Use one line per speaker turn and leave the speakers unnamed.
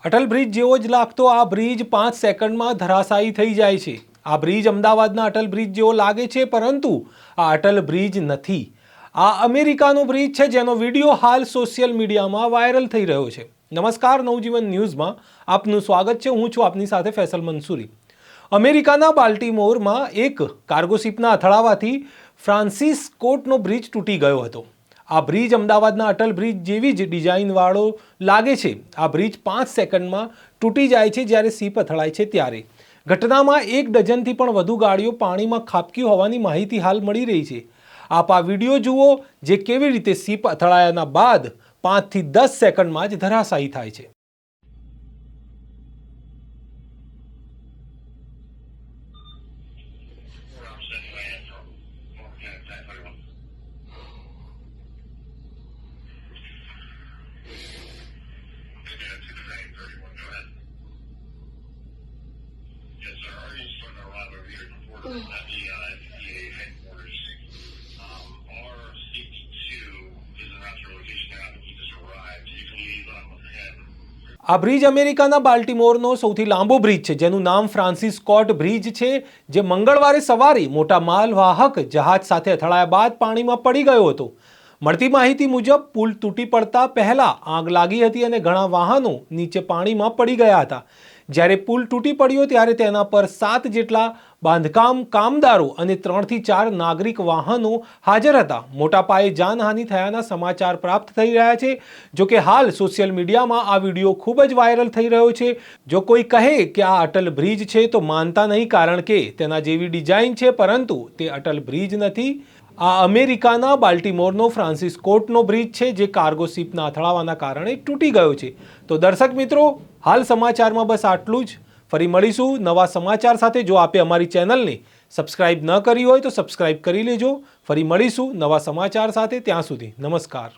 Atal bridge જેવો જ લાગતો આ બ્રિજ 5 સેકન્ડમાં ધરાશાયી થઈ જાય છે। આ બ્રિજ અમદાવાદના અટલ બ્રિજ જેવો લાગે છે, પરંતુ આ અટલ બ્રિજ નથી। આ અમેરિકાનો બ્રિજ છે, જેનો વિડીયો હાલ સોશિયલ મીડિયામાં વાયરલ થઈ રહ્યો છે। નમસ્કાર, નવજીવન ન્યૂઝમાં આપનું સ્વાગત છે। હું છું આપની સાથે ફૈસલ મંસૂરી। અમેરિકાના બાલ્ટીમોરમાં એક કાર્ગો શિપના અથડાવાથી ફ્રાન્સિસ સ્કોટનો બ્રિજ તૂટી ગયો હતો। આ બ્રિજ અમદાવાદના અટલ બ્રિજ જેવી જ ડિઝાઇનવાળો લાગે છે। આ બ્રિજ 5 સેકન્ડમાં તૂટી જાય છે જ્યારે શિપ અથડાય છે ત્યારે। ઘટનામાં 1 ડઝનથી પણ વધુ ગાડીઓ પાણીમાં ખાબકી હોવાની માહિતી હાલ મળી રહી છે। આપ આ વિડીયો જુઓ, જે કેવી રીતે શિપ અથડાયાના બાદ 5 થી 10 સેકન્ડમાં જ ધરાશાયી થાય છે।
Yes, sir. Our unit's starting to arrive over here at the FDA headquarters. R62 is an after location now that you just arrived. You can leave ahead.
આ બ્રિજ અમેરિકાના બાલ્ટીમોરનો સૌથી લાંબો બ્રિજ છે, જેનું નામ ફ્રાન્સિસ સ્કોટ બ્રિજ છે, જે મંગળવારે સવારે મોટા માલવાહક જહાજ સાથે અથડાયા બાદ પાણીમાં પડી ગયો હતો। મળતી માહિતી મુજબ પુલ તૂટી પડતા પહેલા આગ લાગી હતી અને ઘણા વાહનો નીચે પાણીમાં પડી ગયા હતા। જ્યારે પુલ તૂટી પડ્યો ત્યારે તેના પર 7 જેટલા બાંધકામ કામદારો અને 3 થી 4 નાગરિક વાહનો હાજર હતા। મોટા પાયે જાનહાનિ થયાના સમાચાર પ્રાપ્ત થઈ રહ્યા છે। જો કે હાલ સોશિયલ મીડિયામાં આ વિડીયો ખૂબ જ વાયરલ થઈ રહ્યો છે। જો કોઈ કહે કે આ અટલ બ્રિજ છે તો માનતા નહીં, કારણ કે તેના જેવી ડિઝાઇન છે, પરંતુ તે અટલ બ્રિજ નથી। આ અમેરિકાના બાલ્ટીમોરનો ફ્રાન્સિસ સ્કોટનો બ્રિજ છે, જે કાર્ગો શિપના અથડાવાના કારણે તૂટી ગયો છે। તો દર્શક મિત્રો, હાલ સમાચારમાં બસ આટલું જ। ફરી મળીશું નવા સમાચાર સાથે। જો આપે અમારી ચેનલને સબસ્ક્રાઇબ ન કરી હોય તો સબસ્ક્રાઇબ કરી લેજો। ફરી મળીશું નવા સમાચાર સાથે। ત્યાં સુધી નમસ્કાર।